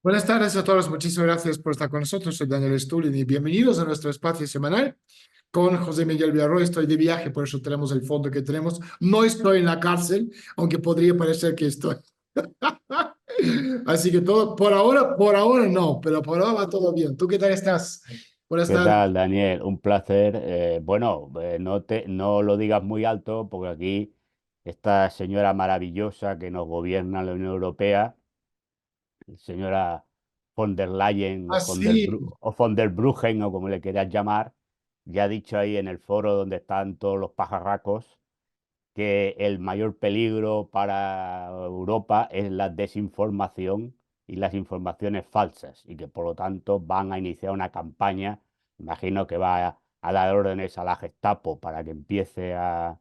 Buenas tardes a todos, muchísimas gracias por estar con nosotros. Soy Daniel Stulin y bienvenidos a nuestro espacio semanal con José Miguel Villarroel. Estoy de viaje, por eso tenemos el fondo que tenemos. No estoy en la cárcel, aunque podría parecer que estoy. Así que todo, por ahora no, pero por ahora va todo bien. ¿Tú qué tal estás? Buenas ¿Qué tardes. tal, Daniel? Un placer. Bueno, no lo digas muy alto porque aquí esta señora maravillosa que nos gobierna la Unión Europea, señora von der Leyen o Así. o von der Bruggen o como le quieras llamar, ya ha dicho ahí en el foro donde están todos los pajarracos que el mayor peligro para Europa es la desinformación y las informaciones falsas y que por lo tanto van a iniciar una campaña, imagino que va a dar órdenes a la Gestapo para que empiece a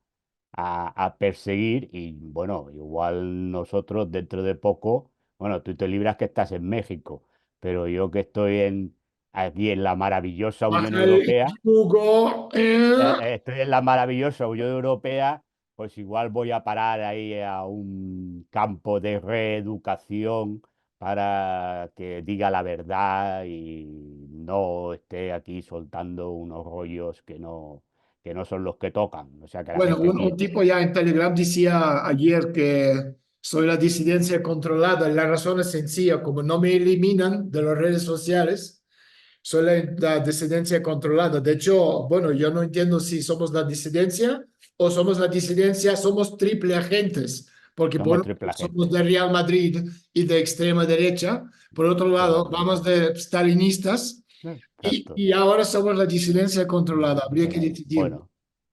perseguir y bueno, igual nosotros dentro de poco, bueno, tú te libras que estás en México, pero yo que estoy aquí en la maravillosa Unión Baja el Europea, yugo. estoy en la maravillosa Unión Europea, pues igual voy a parar ahí a un campo de reeducación para que diga la verdad y no esté aquí soltando unos rollos que no son los que tocan. O sea, que la Bueno, gente un piensa. tipo ya en Telegram decía ayer que soy la disidencia controlada. La razón es sencilla, como no me eliminan de las redes sociales, soy la disidencia controlada. De hecho, bueno, yo no entiendo si somos la disidencia o somos la disidencia, somos triple agentes, porque por Somos un triple lado somos agentes. de Real Madrid y de extrema derecha, por otro lado vamos Totalmente. de stalinistas Exacto. y ahora somos la disidencia controlada. Habría que decidir. Bueno,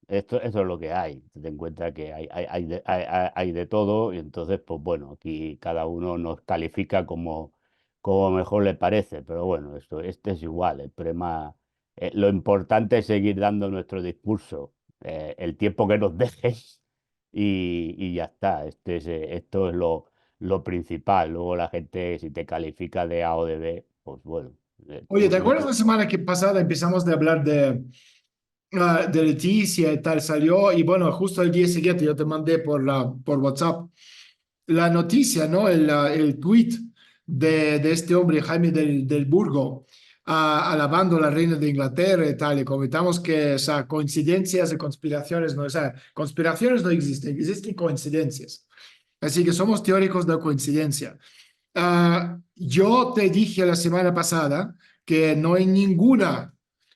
esto es lo que hay. Ten en cuenta que hay de todo y entonces, pues bueno, aquí cada uno nos califica como mejor le parece. Pero bueno, este es igual. El problema, lo importante es seguir dando nuestro discurso, el tiempo que nos dejes y ya está. Esto es lo principal. Luego la gente, si te califica de A o de B, pues bueno. Oye, ¿te acuerdas la semana que pasada empezamos de hablar de Leticia y tal? Salió y bueno, justo el día siguiente yo te mandé por WhatsApp la noticia, ¿no? El tweet de este hombre, Jaime del Burgo, alabando a la reina de Inglaterra y tal. Y comentamos que, o sea, coincidencias y conspiraciones no, o sea, conspiraciones no existen, existen coincidencias. Así que somos teóricos de coincidencia. Yo te dije la semana pasada que no hay ninguna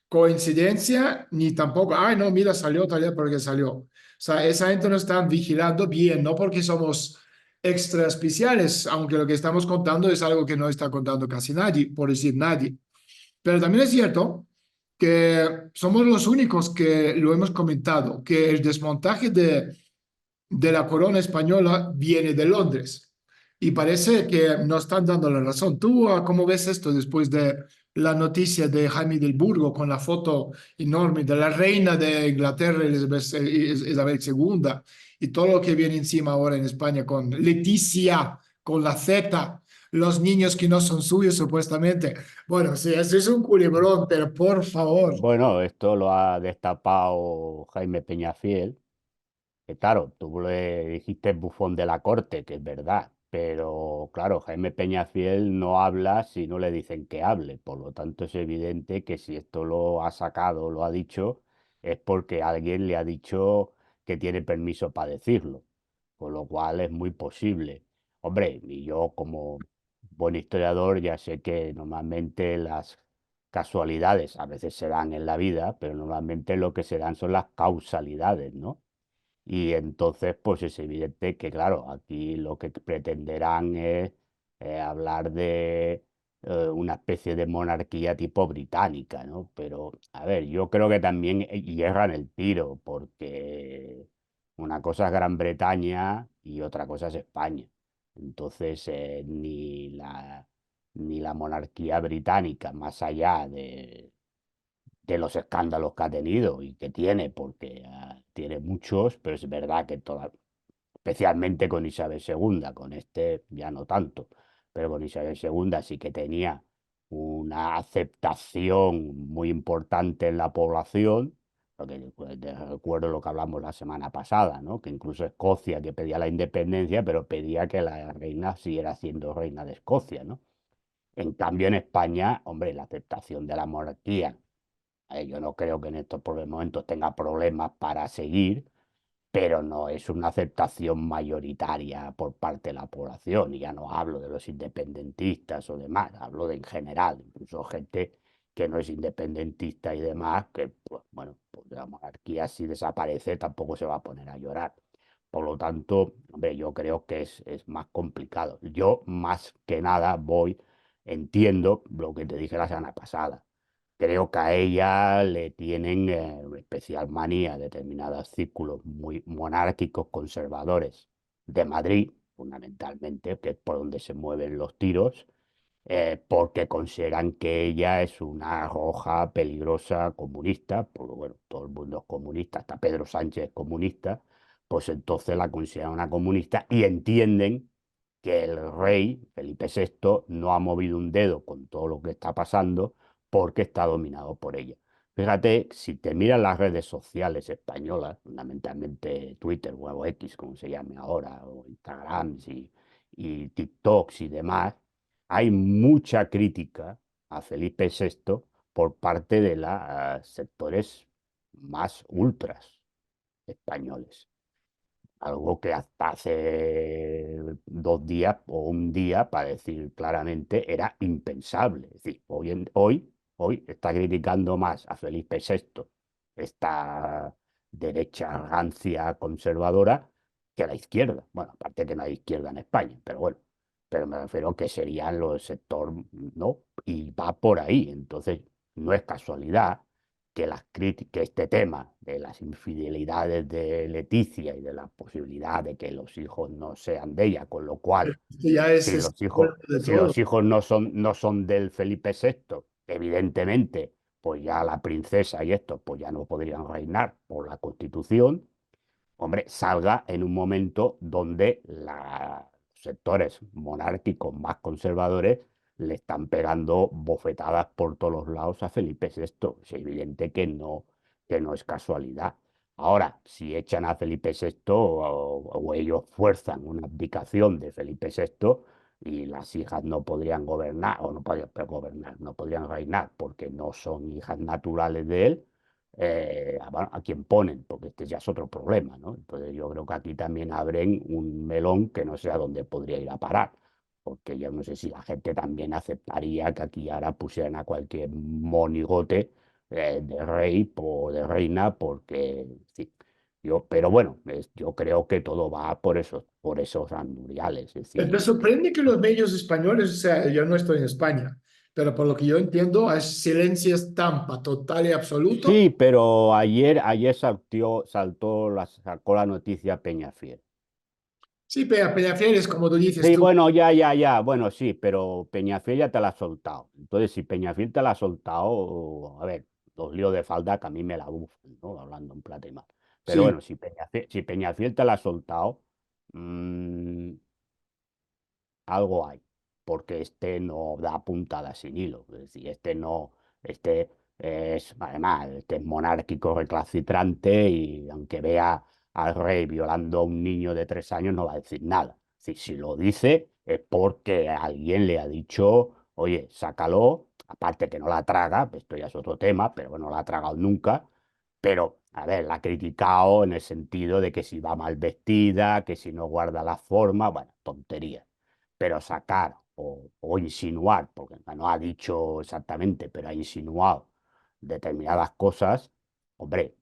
coincidencia, ni tampoco, ay, no, mira, salió tal día porque salió. O sea, esa gente nos está vigilando bien, no porque somos extra especiales, aunque lo que estamos contando es algo que no está contando casi nadie, por decir nadie. Pero también es cierto que somos los únicos que lo hemos comentado, que el desmontaje de la corona española viene de Londres. Y parece que nos están dando la razón. ¿Tú cómo ves esto después de la noticia de Jaime del Burgo con la foto enorme de la reina de Inglaterra, Isabel II, y todo lo que viene encima ahora en España con Leticia, con la Z, los niños que no son suyos supuestamente? Bueno, sí, eso es un culebrón, pero por favor. Bueno, esto lo ha destapado Jaime Peñafiel, que claro, tú le dijiste bufón de la corte, que es verdad, pero claro, Jaime Peñafiel no habla si no le dicen que hable, por lo tanto es evidente que si esto lo ha sacado, lo ha dicho, es porque alguien le ha dicho que tiene permiso para decirlo, con lo cual es muy posible. Hombre, y yo como buen historiador ya sé que normalmente las casualidades a veces se dan en la vida, pero normalmente lo que se dan son las causalidades, ¿no? Y entonces, pues es evidente que, claro, aquí lo que pretenderán es hablar de una especie de monarquía tipo británica, ¿no? Pero, a ver, yo creo que también hierran el tiro, porque una cosa es Gran Bretaña y otra cosa es España. Entonces, ni la monarquía británica, más allá de los escándalos que ha tenido y que tiene, porque tiene muchos, pero es verdad que especialmente con Isabel II, con este ya no tanto, pero con Isabel II sí que tenía una aceptación muy importante en la población, porque pues, te recuerdo lo que hablamos la semana pasada, ¿no? Que incluso Escocia, que pedía la independencia, pero pedía que la reina siguiera siendo reina de Escocia, ¿no? En cambio, en España, hombre, la aceptación de la monarquía, yo no creo que en estos momentos tenga problemas para seguir, pero no es una aceptación mayoritaria por parte de la población. Y ya no hablo de los independentistas o demás, hablo de en general, incluso gente que no es independentista y demás, que, pues, bueno, pues la monarquía si desaparece tampoco se va a poner a llorar. Por lo tanto, hombre, yo creo que es más complicado. Yo más que nada entiendo lo que te dije la semana pasada. Creo que a ella le tienen especial manía determinados círculos muy monárquicos conservadores de Madrid, fundamentalmente, que es por donde se mueven los tiros, porque consideran que ella es una roja peligrosa comunista, porque bueno, todo el mundo es comunista, hasta Pedro Sánchez es comunista, pues entonces la consideran una comunista y entienden que el rey Felipe VI no ha movido un dedo con todo lo que está pasando porque está dominado por ella. Fíjate, si te miras las redes sociales españolas, fundamentalmente Twitter o X, como se llame ahora, o Instagram y TikToks y demás, hay mucha crítica a Felipe VI por parte de los sectores más ultras españoles. Algo que hasta hace 2 días o un día, para decir claramente, era impensable. Es decir, hoy está criticando más a Felipe VI, esta derecha rancia conservadora, que la izquierda. Bueno, aparte que no hay izquierda en España, pero bueno, pero me refiero que serían los sectores, ¿no? Y va por ahí. Entonces, no es casualidad que, que este tema de las infidelidades de Leticia y de la posibilidad de que los hijos no sean de ella, con lo cual, Esto ya es bueno de si todo. los hijos no son del Felipe VI, evidentemente, pues ya la princesa y estos pues ya no podrían reinar por la Constitución, hombre, salga en un momento donde los sectores monárquicos más conservadores le están pegando bofetadas por todos los lados a Felipe VI. Es evidente que no es casualidad. Ahora, si echan a Felipe VI o ellos fuerzan una abdicación de Felipe VI y las hijas no podrían gobernar o no podrían gobernar, no podrían reinar porque no son hijas naturales de él, a quién ponen, porque este ya es otro problema, ¿no? Entonces yo creo que aquí también abren un melón que no sé a dónde podría ir a parar, porque yo no sé si la gente también aceptaría que aquí ahora pusieran a cualquier monigote de rey o de reina, porque sí. Pero bueno, yo creo que todo va por esos anduriales, es Me decir, sorprende que los medios españoles, o sea, yo no estoy en España, pero por lo que yo entiendo, es silencio estampa total y absoluto. sí, pero ayer sacó la noticia Peñafiel. Sí, Peñafiel es como tú dices Sí, tú. bueno, ya, bueno, sí, pero Peñafiel ya te la ha soltado. Entonces, si Peñafiel te la ha soltado, a ver, los líos de falda que a mí me la bufan, ¿no? Hablando en plata y mal. Pero Sí, bueno, si Peñafiel te la ha soltado, mm, algo hay, porque este no da puntada sin hilo, es decir, este además, este es monárquico recalcitrante y aunque vea al rey violando a un niño de 3 años no va a decir nada. Si lo dice es porque alguien le ha dicho, oye, sácalo, aparte que no la traga, esto ya es otro tema, pero no la ha tragado nunca, pero, a ver, la ha criticado en el sentido de que si va mal vestida, que si no guarda la forma, bueno, tonterías, pero sacar o insinuar, porque no ha dicho exactamente, pero ha insinuado determinadas cosas, hombre,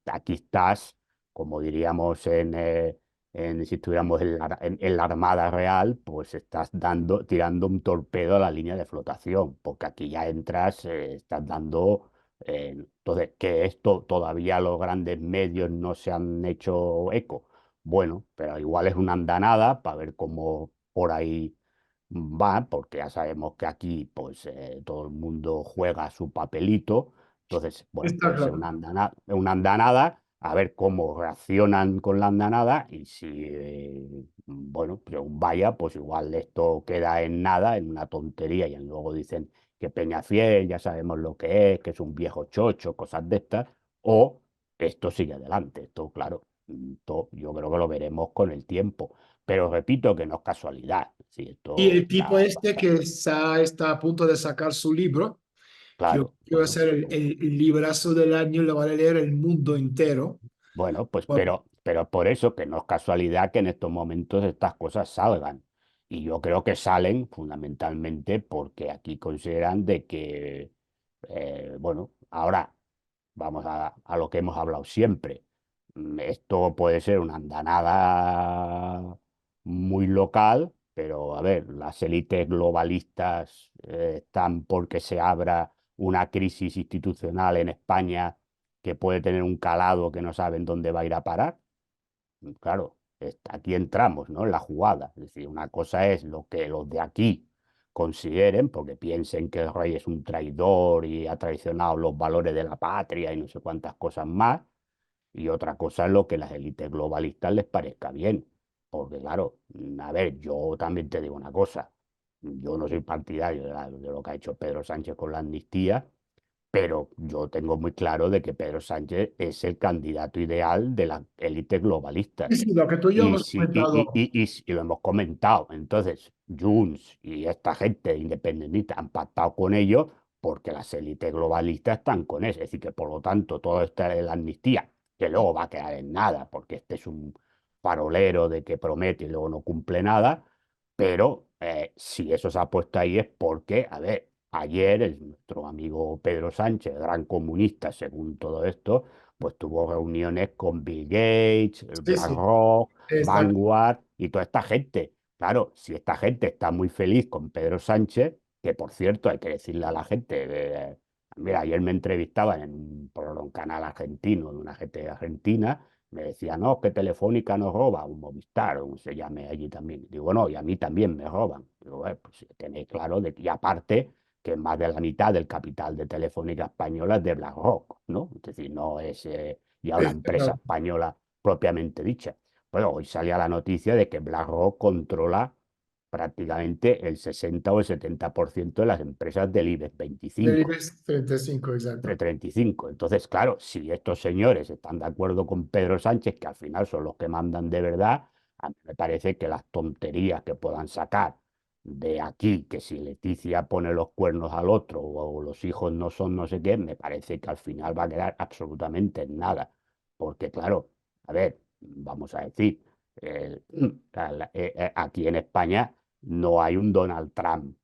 aquí estás, como diríamos si estuviéramos en la Armada Real, pues estás tirando un torpedo a la línea de flotación, porque aquí ya entras, estás dando... entonces, que esto todavía los grandes medios no se han hecho eco. Bueno, pero igual es una andanada para ver cómo por ahí va, porque ya sabemos que aquí pues todo el mundo juega su papelito. Entonces, bueno, está puede ser claro. una andanada, a ver cómo reaccionan con la andanada y si, bueno, según vaya, pues igual esto queda en nada, en una tontería y luego dicen que Peñafiel ya sabemos lo que es un viejo chocho, cosas de estas, o esto sigue adelante. Esto, claro, yo creo que lo veremos con el tiempo. pero repito que no es casualidad. Sí, Y esto el tipo está este bastante que está a punto de sacar su libro, que yo claro. quiero Bueno, hacer el librazo del año, lo va a leer el mundo entero. bueno, pues Por- pero por eso que no es casualidad que en estos momentos estas cosas salgan. Y yo creo que salen fundamentalmente porque aquí consideran de que, bueno, ahora vamos a lo que hemos hablado siempre. Esto puede ser una andanada muy local, pero a ver, las élites globalistas están porque se abra una crisis institucional en España que puede tener un calado que no saben dónde va a ir a parar. Claro, aquí entramos, ¿no? En la jugada. Es decir, una cosa es lo que los de aquí consideren, porque piensen que el rey es un traidor y ha traicionado los valores de la patria y no sé cuántas cosas más, y otra cosa es lo que las élites globalistas les parezca bien. Porque claro, a ver, yo también te digo una cosa, yo no soy partidario de lo que ha hecho Pedro Sánchez con la amnistía, pero yo tengo muy claro de que Pedro Sánchez es el candidato ideal de las élites globalistas. Sí, sí, lo que tú y yo Y, hemos si, comentado. y lo hemos comentado. Entonces, Junts y esta gente independentista han pactado con ellos porque las élites globalistas están con eso. Es decir, que por lo tanto, todo esto de la amnistía, que luego va a quedar en nada, porque este es un farolero de que promete y luego no cumple nada, pero si eso se ha puesto ahí es porque, a ver, ayer nuestro amigo Pedro Sánchez, gran comunista según todo esto, pues tuvo reuniones con Bill Gates, el Sí, sí, BlackRock, exacto. Vanguard y toda esta gente. Claro, si esta gente está muy feliz con Pedro Sánchez, que por cierto hay que decirle a la gente, mira, ayer me entrevistaban por un canal argentino de una gente de Argentina, me decía, no, que Telefónica nos roba, un Movistar, o como se llame allí también. Digo, no, y a mí también me roban. Digo, pues tenéis claro, y aparte que más de la mitad del capital de Telefónica Española es de BlackRock, ¿no? Es decir, no es ya una Está empresa claro. española propiamente dicha. Bueno, hoy salía la noticia de que BlackRock controla prácticamente el 60 o el 70% de las empresas del IBEX Del 25 IBEX 35, de exacto. 35. Entonces, claro, si estos señores están de acuerdo con Pedro Sánchez, que al final son los que mandan de verdad, a mí me parece que las tonterías que puedan sacar de aquí, que si Leticia pone los cuernos al otro o los hijos no son no sé qué, me parece que al final va a quedar absolutamente en nada. Porque, claro, a ver, vamos a decir, aquí en España no hay un Donald Trump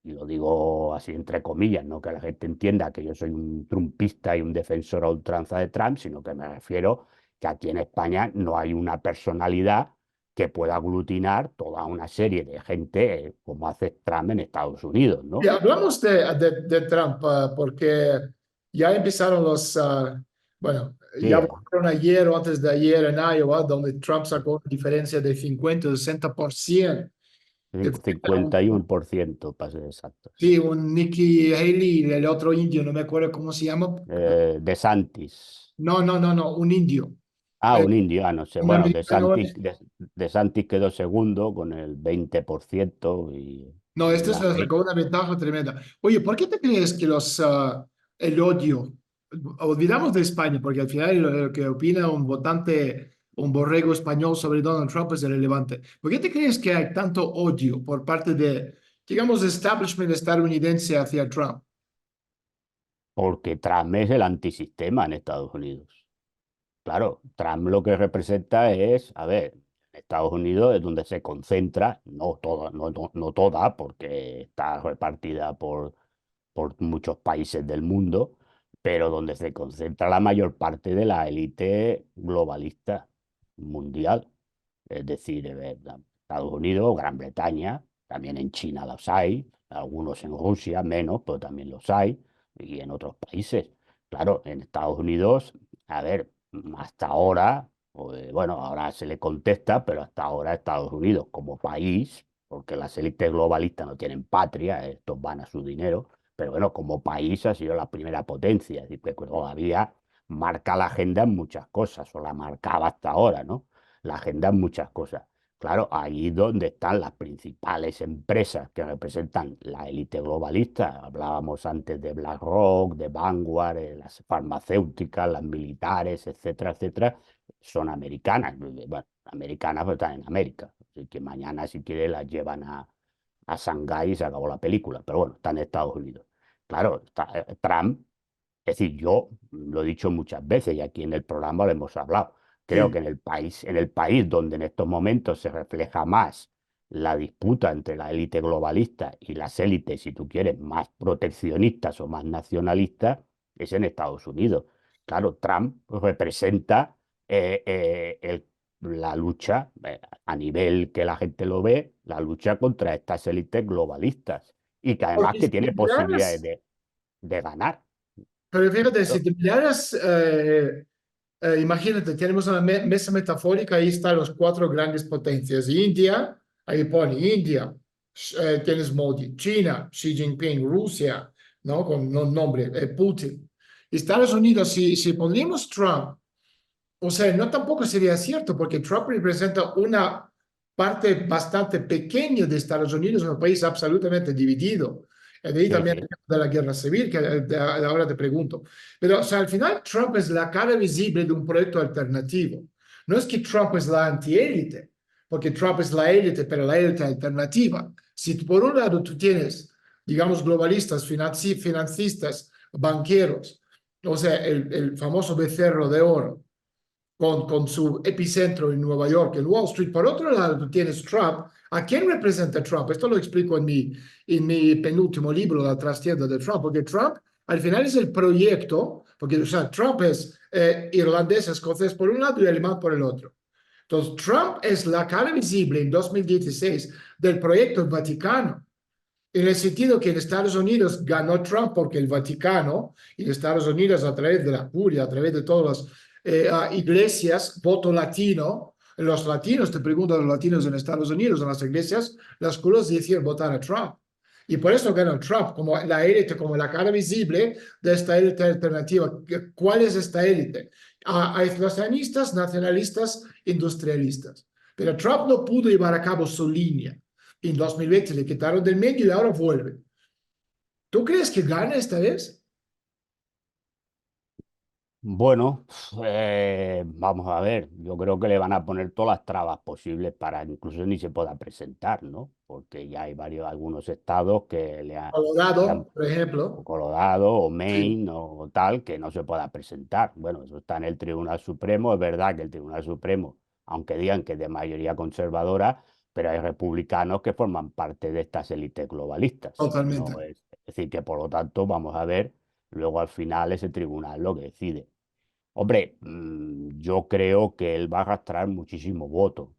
y lo digo así entre comillas, no que la gente entienda que yo soy un trumpista y un defensor a ultranza de Trump, sino que me refiero que aquí en España no hay una personalidad que pueda aglutinar toda una serie de gente como hace Trump en Estados Unidos, Y ¿no? hablamos de Trump, porque ya empezaron bueno, Sí, ya votaron ayer o antes de ayer en Iowa, donde Trump sacó una diferencia de 50 o 60%. De frente a 51% para ser exactos. sí, un Nikki Haley y el otro indio, no me acuerdo cómo se llama. DeSantis. No, no, no, no, un indio. Ah, Eh, un indio, no sé. un Bueno, americano. DeSantis quedó segundo con el 20% No, y este la, se sacó una ventaja tremenda. Oye, ¿por qué te crees que el odio, olvidamos de España, porque al final lo que opina un votante, un borrego español sobre Donald Trump es irrelevante? ¿Por qué te crees que hay tanto odio por parte de, digamos, establishment estadounidense hacia Trump? porque Trump es el antisistema en Estados Unidos. Claro, Trump lo que representa es, a ver, Estados Unidos es donde se concentra, no toda, no toda, porque está repartida por muchos países del mundo, pero donde se concentra la mayor parte de la élite globalista mundial. Es decir, Estados Unidos, Gran Bretaña, también en China los hay, algunos en Rusia menos, pero también los hay, y en otros países. Claro, en Estados Unidos, a ver, hasta ahora, pues, bueno, ahora se le contesta, pero hasta ahora Estados Unidos como país, porque las élites globalistas no tienen patria, estos van a su dinero, pero bueno, como país ha sido la primera potencia, es decir, que todavía marca la agenda en muchas cosas, o la marcaba hasta ahora, ¿no? La agenda en muchas cosas. Claro, ahí donde están las principales empresas que representan la élite globalista. Hablábamos antes de BlackRock, de Vanguard, las farmacéuticas, las militares, etcétera, etcétera, son americanas. Bueno, americanas, pues están en América. Así que mañana, si quiere, las llevan a Shanghái y se acabó la película. Pero bueno, están en Estados Unidos. Claro, Trump, es decir, yo lo he dicho muchas veces y aquí en el programa lo hemos hablado. Creo Sí. que en el país donde en estos momentos se refleja más la disputa entre la élite globalista y las élites, si tú quieres, más proteccionistas o más nacionalistas, es en Estados Unidos. Claro, Trump representa la lucha, a nivel que la gente lo ve, la lucha contra estas élites globalistas y que además Porque que si tiene posibilidades miraras, de ganar. pero fíjate, si Claro. te miraras, imagínate, tenemos una mesa metafórica, ahí están los cuatro grandes potencias. India, ahí pone India, tienes Modi, China, Xi Jinping, Rusia, ¿no? Con un nombre, Putin. Estados Unidos, si pondríamos Trump, o sea, no tampoco sería cierto, porque Trump representa una parte bastante pequeña de Estados Unidos, un país absolutamente dividido. De ahí Sí, también sí. el tema de la guerra civil, que ahora te pregunto. Pero, o sea, al final Trump es la cara visible de un proyecto alternativo. No es que Trump es la antiélite, porque Trump es la élite, pero la élite alternativa. Si por un lado tú tienes, digamos, globalistas, financistas, banqueros, o sea, el famoso becerro de oro, con su epicentro en Nueva York, en Wall Street. Por otro lado, tú tienes Trump. ¿A quién representa Trump? Esto lo explico en mi penúltimo libro, La trastienda de Trump, porque Trump al final es el proyecto, porque o sea, Trump es irlandés, escocés por un lado y alemán por el otro. Entonces, Trump es la cara visible en 2016 del proyecto Vaticano, en el sentido que en Estados Unidos ganó Trump porque el Vaticano y Estados Unidos a través de la curia, a través de todas las iglesias, voto latino, los latinos, te pregunto a los latinos en Estados Unidos, en las iglesias, las curas decían votar a Trump. Y por eso ganó Trump como la élite, como la cara visible de esta élite alternativa. ¿Cuál es esta élite? Aislacionistas, nacionalistas, industrialistas. Pero Trump no pudo llevar a cabo su línea. En 2020 le quitaron del medio y ahora vuelve. ¿Tú crees que gana esta vez? Bueno, vamos a ver, yo creo que le van a poner todas las trabas posibles para que incluso ni se pueda presentar, ¿no? Porque ya hay algunos estados que le han, Colorado, por o ejemplo. Colorado o Sí, Maine o tal, que no se pueda presentar. Bueno, eso está en el Tribunal Supremo, es verdad que el Tribunal Supremo, aunque digan que es de mayoría conservadora, pero hay republicanos que forman parte de estas élites globalistas. totalmente. No es decir, que por lo tanto vamos a ver luego al final ese tribunal lo que decide. Hombre, yo creo que él va a arrastrar muchísimo voto.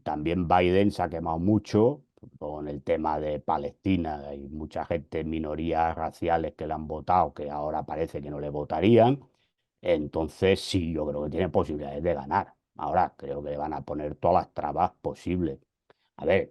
También Biden se ha quemado mucho con el tema de Palestina. Hay mucha gente, minorías raciales que le han votado, que ahora parece que no le votarían. Entonces, sí, yo creo que tiene posibilidades de ganar. Ahora creo que le van a poner todas las trabas posibles. A ver,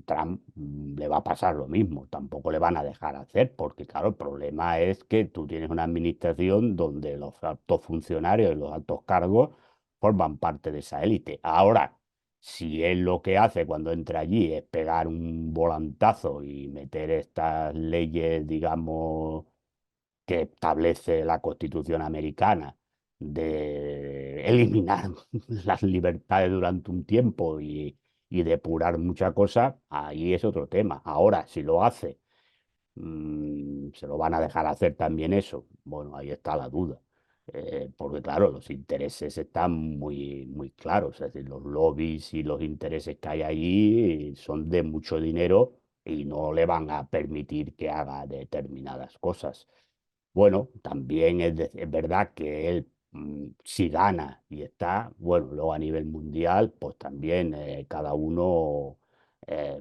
Trump le va a pasar lo mismo, tampoco le van a dejar hacer, porque claro, el problema es que tú tienes una administración donde los altos funcionarios y los altos cargos forman parte de esa élite. Ahora, si él lo que hace cuando entra allí es pegar un volantazo y meter estas leyes, digamos, que establece la Constitución americana, de eliminar las libertades durante un tiempo y depurar muchas cosas, ahí es otro tema. Ahora, si lo hace, se lo van a dejar hacer también eso. Bueno, ahí está la duda. Porque claro, los intereses están muy, muy claros. Es decir, los lobbies y los intereses que hay allí son de mucho dinero y no le van a permitir que haga determinadas cosas. Bueno, también es verdad que él, si gana y está, bueno, luego a nivel mundial, pues también cada uno,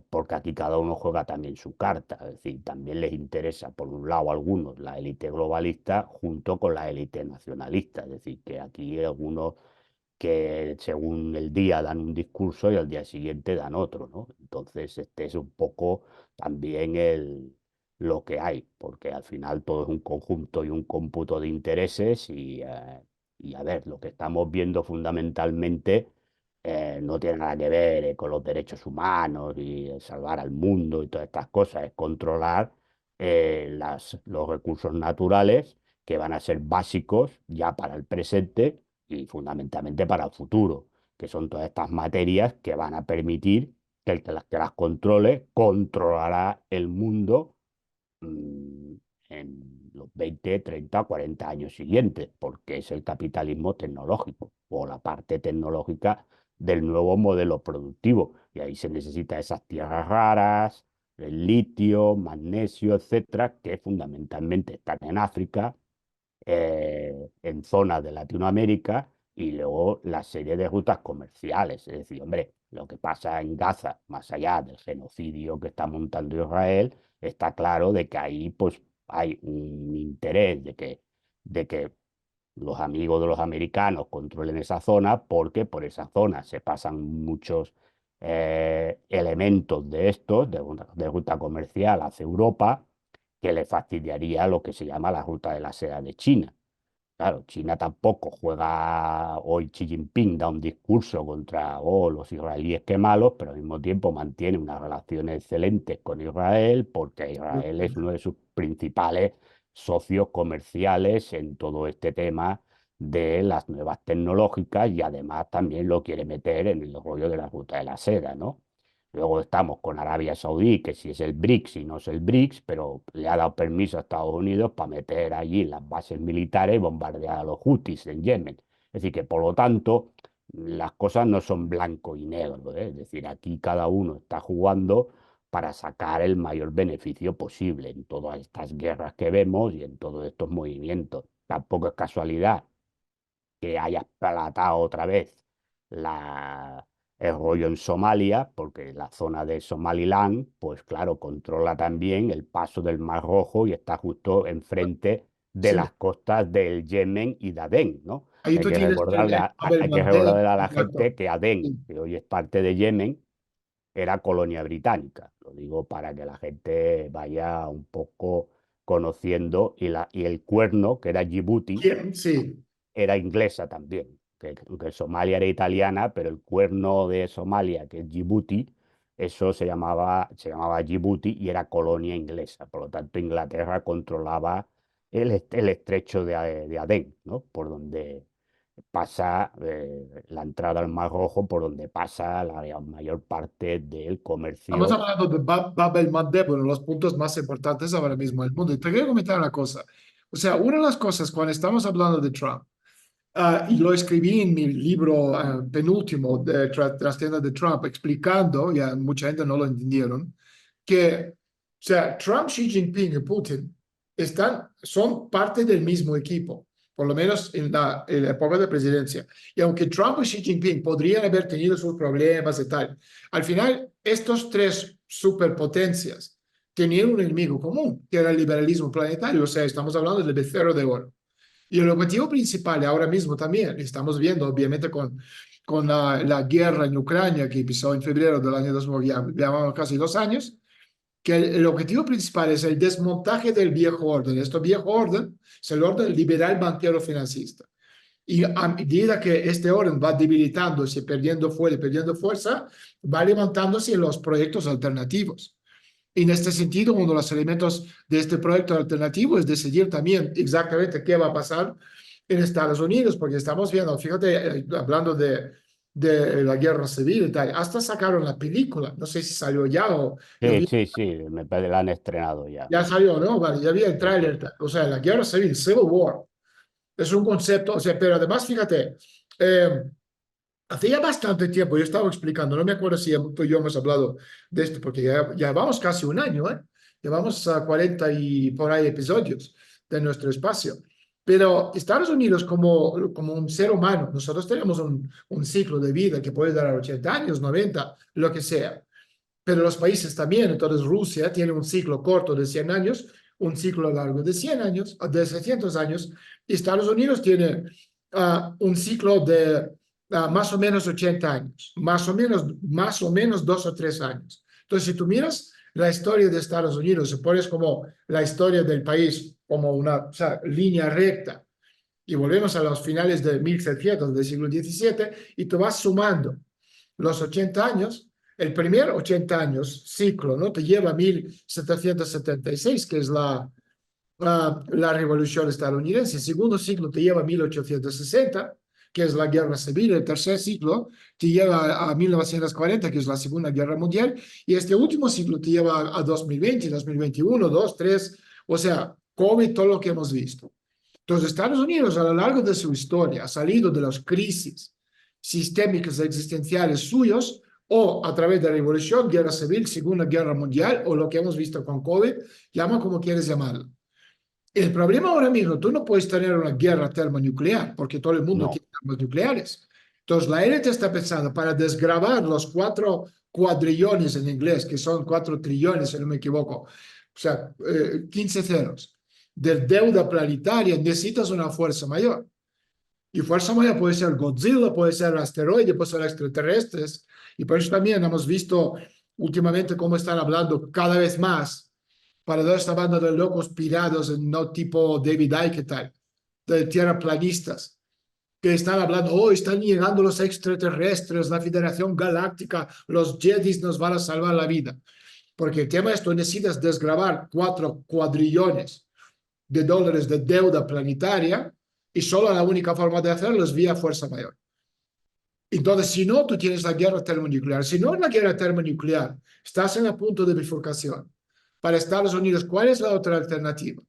porque aquí cada uno juega también su carta, es decir, también les interesa, por un lado, a algunos la élite globalista junto con la élite nacionalista, es decir, que aquí hay algunos que según el día dan un discurso y al día siguiente dan otro, ¿no? Entonces, este es un poco también lo que hay, porque al final todo es un conjunto y un cómputo de intereses y a ver, lo que estamos viendo fundamentalmente no tiene nada que ver con los derechos humanos y salvar al mundo y todas estas cosas, es controlar los recursos naturales que van a ser básicos ya para el presente y fundamentalmente para el futuro, que son todas estas materias que van a permitir que el que las controle controlará el mundo mm, en los 20, 30, 40 años siguientes, porque es el capitalismo tecnológico o la parte tecnológica del nuevo modelo productivo. Y ahí se necesita esas tierras raras, el litio, magnesio, etcétera, que fundamentalmente están en África, en zonas de Latinoamérica y luego la serie de rutas comerciales. Es decir, hombre, lo que pasa en Gaza, más allá del genocidio que está montando Israel, está claro de que ahí pues hay un interés de que los amigos de los americanos controlen esa zona porque por esa zona se pasan muchos elementos de estos, de ruta comercial hacia Europa, que le fastidiaría lo que se llama la ruta de la seda de China. Claro, China tampoco juega, hoy Xi Jinping da un discurso contra los israelíes que malos, pero al mismo tiempo mantiene unas relaciones excelentes con Israel porque Israel es uno de sus principales socios comerciales en todo este tema de las nuevas tecnológicas y además también lo quiere meter en el rollo de la ruta de la seda, ¿no? Luego estamos con Arabia Saudí, que si es el BRICS y no es el BRICS, pero le ha dado permiso a Estados Unidos para meter allí las bases militares y bombardear a los Houthis en Yemen. Es decir, que por lo tanto las cosas no son blanco y negro, ¿eh? Es decir, aquí cada uno está jugando para sacar el mayor beneficio posible en todas estas guerras que vemos y en todos estos movimientos. Tampoco es casualidad que haya explotado otra vez el rollo en Somalia, porque la zona de Somaliland, pues claro, controla también el paso del Mar Rojo y está justo enfrente de Sí, las costas del Yemen y de Adén, ¿no? ahí tú tienes Abel Hay que Mandel, recordarle a la gente exacto. que Adén, Sí. que hoy es parte de Yemen, era colonia británica. Lo digo para que la gente vaya un poco conociendo y el cuerno, que era Djibouti, Sí. era inglesa también, que Somalia era italiana, pero el cuerno de Somalia, que es Djibouti, eso se llamaba Djibouti y era colonia inglesa. Por lo tanto, Inglaterra controlaba el estrecho de Adén, ¿no? Por donde pasa la entrada al Mar Rojo, por donde pasa la mayor parte del Estamos comercio. hablando de Bab el Mandeb, uno de los puntos más importantes ahora mismo del mundo. Y te quiero comentar una cosa. O sea, una de las cosas cuando estamos hablando de Trump, y lo escribí en mi libro penúltimo de Trastienda de Trump, explicando, ya mucha gente no lo entendieron, que, o sea, Trump, Xi Jinping y Putin son parte del mismo equipo, por lo menos en la época de presidencia. Y aunque Trump y Xi Jinping podrían haber tenido sus problemas y tal, al final estos tres superpotencias tenían un enemigo común, que era el liberalismo planetario, o sea, estamos hablando del becerro de oro. Y el objetivo principal ahora mismo también, estamos viendo obviamente con la guerra en Ucrania que empezó en febrero del año 2000, ya vamos casi 2 años, que el objetivo principal es el desmontaje del viejo orden. Este viejo orden es el orden liberal banquero financista. Y a medida que este orden va debilitándose, perdiendo fuerza, va levantándose los proyectos alternativos. Y en este sentido, uno de los elementos de este proyecto alternativo es decidir también exactamente qué va a pasar en Estados Unidos, porque estamos viendo, fíjate, hablando de la guerra civil y tal, hasta sacaron la película, no sé si salió ya o yo Sí, vi, sí, sí, me parece que la han estrenado ya. ya salió, ¿no? Vale, ya vi el Sí, sí. tráiler, o sea, la guerra civil, Civil War, es un concepto, o sea, pero además, fíjate, eh, hace ya bastante tiempo, yo estaba explicando, no me acuerdo si tú y yo hemos hablado de esto, porque ya vamos casi un año, ¿eh? Llevamos a 40 y por ahí episodios de nuestro espacio. Pero Estados Unidos como un ser humano, nosotros tenemos un ciclo de vida que puede dar a 80 años, 90, lo que sea. Pero los países también, entonces Rusia tiene un ciclo corto de 100 años, un ciclo largo de 100 años, de 600 años, y Estados Unidos tiene un ciclo de más o menos 80 años, más o menos 2 o 3 años. Entonces, si tú miras la historia de Estados Unidos, si pones como la historia del país como una, o sea, línea recta, y volvemos a los finales de 1700 del siglo XVII, y tú vas sumando los 80 años, el primer 80 años ciclo, ¿no? Te lleva a 1776, que es la revolución estadounidense. El segundo ciclo te lleva a 1860, que es la guerra civil. El tercer ciclo te lleva a 1940, que es la Segunda Guerra Mundial, y este último ciclo te lleva a 2020, 2021, 2, 3, o sea, COVID, todo lo que hemos visto. Entonces, Estados Unidos a lo largo de su historia ha salido de las crisis sistémicas existenciales suyos o a través de la revolución, guerra civil, Segunda Guerra Mundial o lo que hemos visto con COVID, llama como quieres llamarlo. El problema ahora mismo, tú no puedes tener una guerra termonuclear porque todo el mundo No, tiene armas nucleares. Entonces, la élite está pensando para desgravar los 4 cuadrillones en inglés, que son 4 trillones, si no me equivoco, o sea, 15 ceros, de deuda planetaria, necesitas una fuerza mayor. Y fuerza mayor puede ser Godzilla, puede ser asteroide, puede ser extraterrestres. Y por eso también hemos visto últimamente cómo están hablando cada vez más para toda esta banda de locos pirados, no tipo David Icke y tal, de tierraplanistas, que están hablando, oh, están llegando los extraterrestres, la Federación Galáctica, los Jedis nos van a salvar la vida. Porque el tema es, tú necesitas desgravar 4 cuadrillones de dólares de deuda planetaria y solo la única forma de hacerlo es vía fuerza mayor. Entonces, si no, tú tienes la guerra termonuclear. Si no es la guerra termonuclear, estás en el punto de bifurcación. Para Estados Unidos, ¿cuál es la otra alternativa?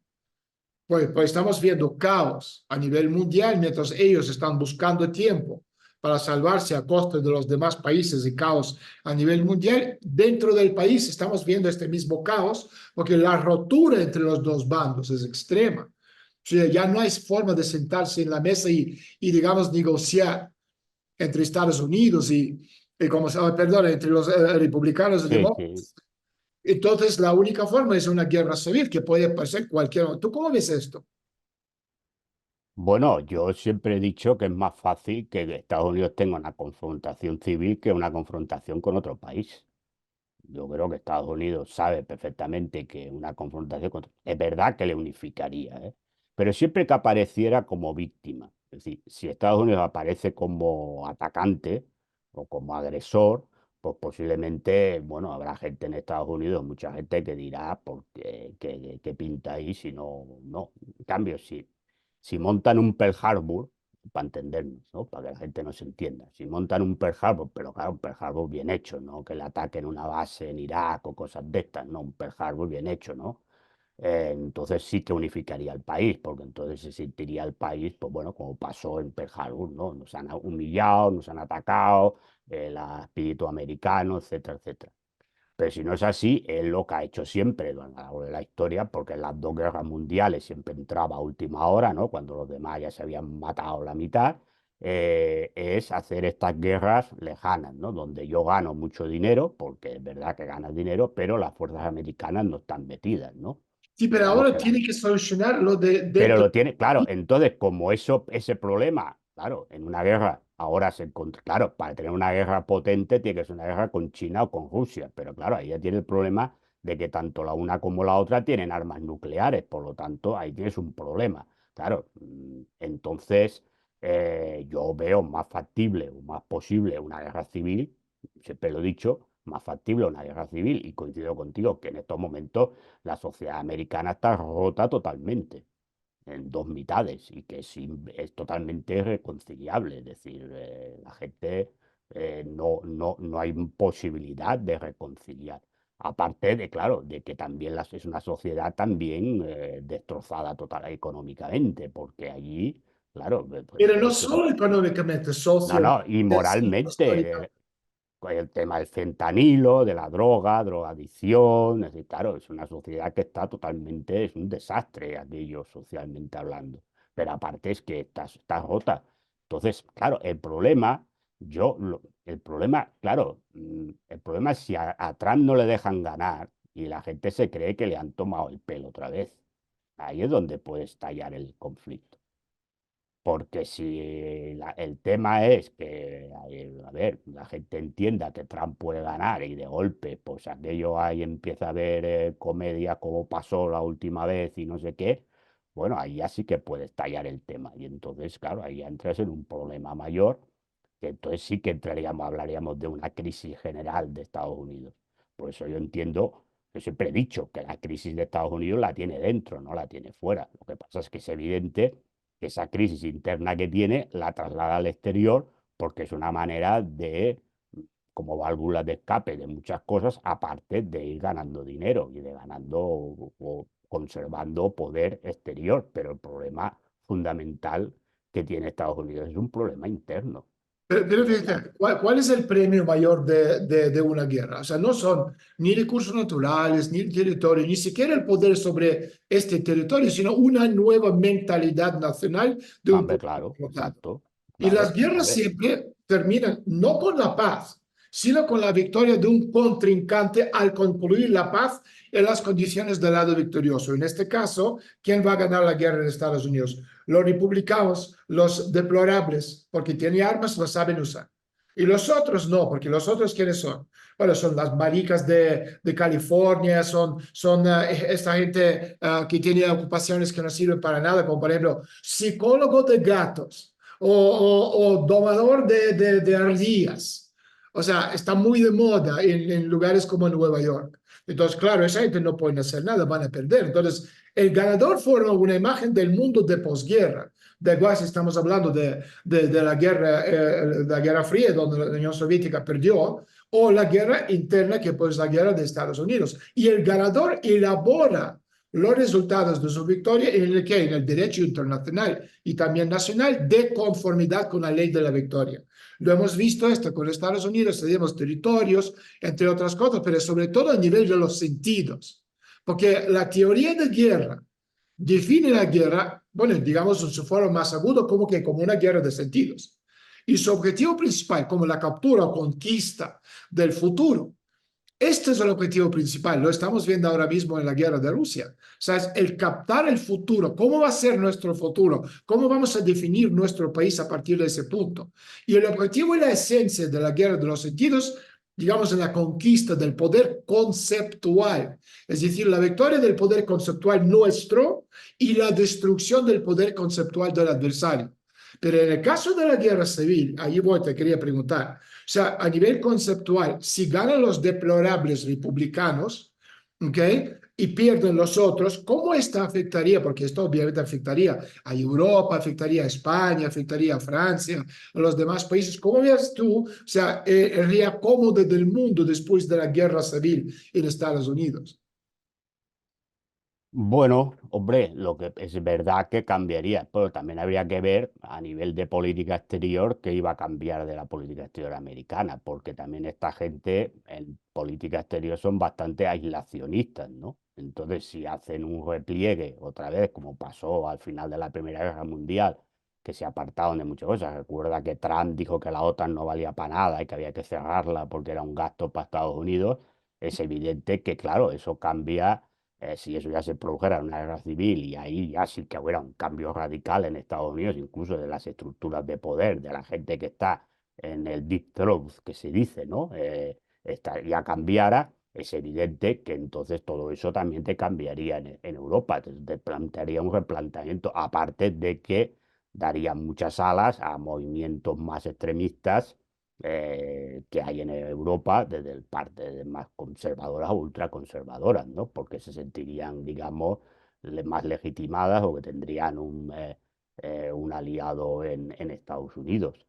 Pues estamos viendo caos a nivel mundial mientras ellos están buscando tiempo para salvarse a costa de los demás países y caos a nivel mundial. Dentro del país estamos viendo este mismo caos porque la rotura entre los dos bandos es extrema. O sea, ya no hay forma de sentarse en la mesa y digamos, negociar entre Estados Unidos y como, perdón, entre los republicanos y sí, sí. demócratas. Entonces, la única forma es una guerra civil que puede pasar cualquier. ¿Tú cómo ves esto? Bueno, yo siempre he dicho que es más fácil que Estados Unidos tenga una confrontación civil que una confrontación con otro país. Yo creo que Estados Unidos sabe perfectamente que una confrontación es verdad que le unificaría, ¿eh? Pero siempre que apareciera como víctima. Es decir, si Estados Unidos aparece como atacante o como agresor, pues posiblemente, bueno, habrá gente en Estados Unidos, mucha gente que dirá, ¿qué pinta ahí si no, no? En cambio, si montan un Pearl Harbor, para entendernos, ¿no? Para que la gente nos entienda. Si montan un Pearl Harbor, pero claro, un Pearl Harbor bien hecho, ¿no? Que le ataquen una base en Irak o cosas de estas, no, un Pearl Harbor bien hecho, ¿no? Entonces sí que unificaría el país, porque entonces se sentiría el país, pues bueno, como pasó en Pearl Harbor, ¿no? Nos han humillado, nos han atacado, el espíritu americano, etcétera, etcétera. Pero si no es así, es lo que ha hecho siempre durante la historia, porque en las dos guerras mundiales siempre entraba a última hora, ¿no? Cuando los demás ya se habían matado la mitad, es hacer estas guerras lejanas, ¿no? Donde yo gano mucho dinero, porque es verdad que ganas dinero, pero las fuerzas americanas no están metidas, ¿no? Sí, pero Digamos ahora que tiene que solucionar lo de pero dentro. lo tiene, claro, entonces como ese problema, claro, en una guerra, ahora se encuentra, claro, para tener una guerra potente tiene que ser una guerra con China o con Rusia, pero claro, ahí ya tiene el problema de que tanto la una como la otra tienen armas nucleares, por lo tanto, ahí tienes un problema. Claro, entonces yo veo más factible o más posible una guerra civil, siempre lo he dicho, más factible una guerra civil, y coincido contigo que en estos momentos la sociedad americana está rota totalmente en dos mitades y que es totalmente reconciliable. Es decir, la gente no hay posibilidad de reconciliar. Aparte de, claro, de que también es una sociedad también destrozada total económicamente, porque allí, claro, pues, Pero el no hecho de... solo económicamente, No, no, y moralmente, con el tema del fentanilo, de la droga, drogadicción, es decir, claro, es una sociedad que está totalmente, es un desastre aquello socialmente hablando, pero aparte es que está rota. Entonces, claro, el problema, claro, el problema es si a Trump no le dejan ganar y la gente se cree que le han tomado el pelo otra vez. Ahí es donde puede estallar el conflicto. Porque si el tema es que, a ver, la gente entienda que Trump puede ganar y de golpe, pues aquello ahí empieza a haber comedia como pasó la última vez y no sé qué, bueno, ahí ya sí que puede estallar el tema. Y entonces, claro, ahí ya entras en un problema mayor, que entonces sí que hablaríamos de una crisis general de Estados Unidos. Por eso yo entiendo, yo siempre he dicho que la crisis de Estados Unidos la tiene dentro, no la tiene fuera. Lo que pasa es que es evidente esa crisis interna que tiene la traslada al exterior porque es una manera de, como válvula de escape de muchas cosas, aparte de ir ganando dinero y de ganando o conservando poder exterior. Pero el problema fundamental que tiene Estados Unidos es un problema interno. Pero fíjate, ¿cuál es el premio mayor de una guerra? O sea, no son ni recursos naturales, ni territorio, ni siquiera el poder sobre este territorio, sino una nueva mentalidad nacional de un Hombre, pueblo claro, como tal. exacto, Y las claro, guerras hombre. siempre terminan no con la paz, sino con la victoria de un contrincante al concluir la paz en las condiciones del lado victorioso. En este caso, ¿quién va a ganar la guerra en Estados Unidos? Los republicanos, los deplorables, porque tienen armas, lo saben usar. Y los otros no, porque los otros, ¿quiénes son? Bueno, son las maricas de California, son esta gente que tiene ocupaciones que no sirven para nada, como por ejemplo, psicólogo de gatos o domador de ardillas. O sea, está muy de moda en lugares como Nueva York. Entonces, claro, esa gente no puede hacer nada, van a perder. Entonces, el ganador forma una imagen del mundo de posguerra. De igual si estamos hablando de la Guerra Fría, donde la Unión Soviética perdió, o la guerra interna, que pues la guerra de Estados Unidos. Y el ganador elabora los resultados de su victoria en el que en el derecho internacional y también nacional de conformidad con la ley de la victoria. Lo hemos visto esto con Estados Unidos, tenemos territorios, entre otras cosas, pero sobre todo a nivel de los sentidos. Porque la teoría de guerra define la guerra, bueno, digamos en su forma más aguda, como que como una guerra de sentidos. Y su objetivo principal, como la captura o conquista del futuro, este es el objetivo principal, lo estamos viendo ahora mismo en la guerra de Rusia. O sea, es el captar el futuro, cómo va a ser nuestro futuro, cómo vamos a definir nuestro país a partir de ese punto. Y el objetivo y la esencia de la guerra de los sentidos, digamos, en la conquista del poder conceptual, es decir, la victoria del poder conceptual nuestro y la destrucción del poder conceptual del adversario. Pero en el caso de la guerra civil, ahí voy, te quería preguntar, o sea, a nivel conceptual, si ganan los deplorables republicanos, ¿ok? Y pierden los otros, ¿cómo esto afectaría? Porque esto obviamente afectaría a Europa, afectaría a España, afectaría a Francia, a los demás países. ¿Cómo ves tú, o sea, el reacomodo del mundo después de la guerra civil en Estados Unidos? Bueno, hombre, lo que es verdad que cambiaría, pero también habría que ver a nivel de política exterior qué iba a cambiar de la política exterior americana, porque también esta gente en política exterior son bastante aislacionistas, ¿no? Entonces, si hacen un repliegue otra vez, como pasó al final de la Primera Guerra Mundial, que se apartaron de muchas cosas. Recuerda que Trump dijo que la OTAN no valía para nada y que había que cerrarla porque era un gasto para Estados Unidos. Es evidente que, claro, eso cambia si eso ya se produjera en una guerra civil y ahí ya sí que hubiera un cambio radical en Estados Unidos, incluso de las estructuras de poder, de la gente que está en el deep throat, que se dice, ¿no? Ya cambiara, es evidente que entonces todo eso también te cambiaría en Europa, te plantearía un replanteamiento, aparte de que daría muchas alas a movimientos más extremistas que hay en Europa, desde el parte de más conservadoras a ultraconservadoras, ¿no? Porque se sentirían, digamos, más legitimadas o que tendrían un aliado en Estados Unidos.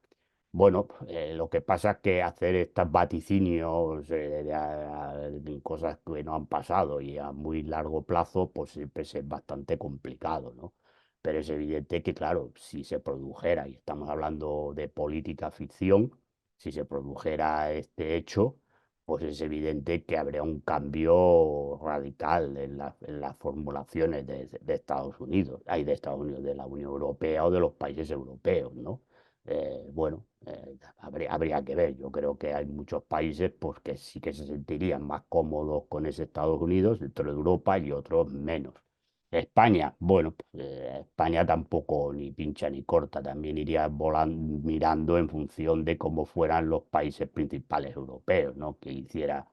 Bueno, lo que pasa es que hacer estos vaticinios de cosas que no han pasado y a muy largo plazo, pues siempre es bastante complicado, ¿no? Pero es evidente que, claro, si se produjera, y estamos hablando de política ficción, si se produjera este hecho, pues es evidente que habría un cambio radical en las formulaciones de Estados Unidos, hay de Estados Unidos, de la Unión Europea o de los países europeos, ¿no? Bueno, habría que ver. Yo creo que hay muchos países pues, que sí que se sentirían más cómodos con ese Estados Unidos dentro de Europa y otros menos. España, bueno, pues, España tampoco ni pincha ni corta, también iría volando, mirando en función de cómo fueran los países principales europeos, ¿no? Que hiciera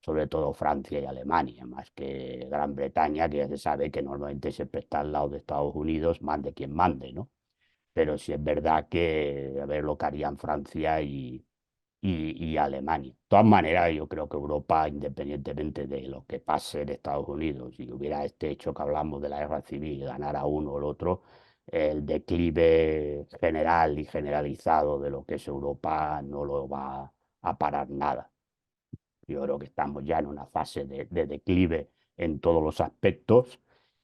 sobre todo Francia y Alemania, más que Gran Bretaña, que ya se sabe que normalmente siempre está al lado de Estados Unidos, mande quien mande, ¿no? Pero sí es verdad que a ver lo que harían Francia y Alemania. De todas maneras, yo creo que Europa, independientemente de lo que pase en Estados Unidos, si hubiera este hecho que hablamos de la guerra civil, ganara uno o el otro, el declive general y generalizado de lo que es Europa no lo va a parar nada. Yo creo que estamos ya en una fase de declive en todos los aspectos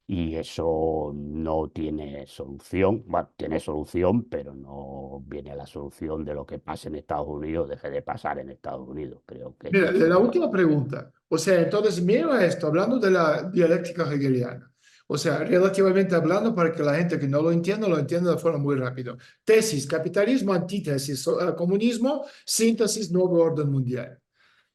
y eso no tiene solución. Bueno, tiene solución, pero no viene la solución de lo que pase en Estados Unidos, deje de pasar en Estados Unidos. Creo que Mira, de la eso es. última pregunta. O sea, entonces, mira esto, hablando de la dialéctica hegeliana. O sea, relativamente hablando, para que la gente que no lo entienda de forma muy rápido. Tesis, capitalismo, antítesis, comunismo, síntesis, nuevo orden mundial.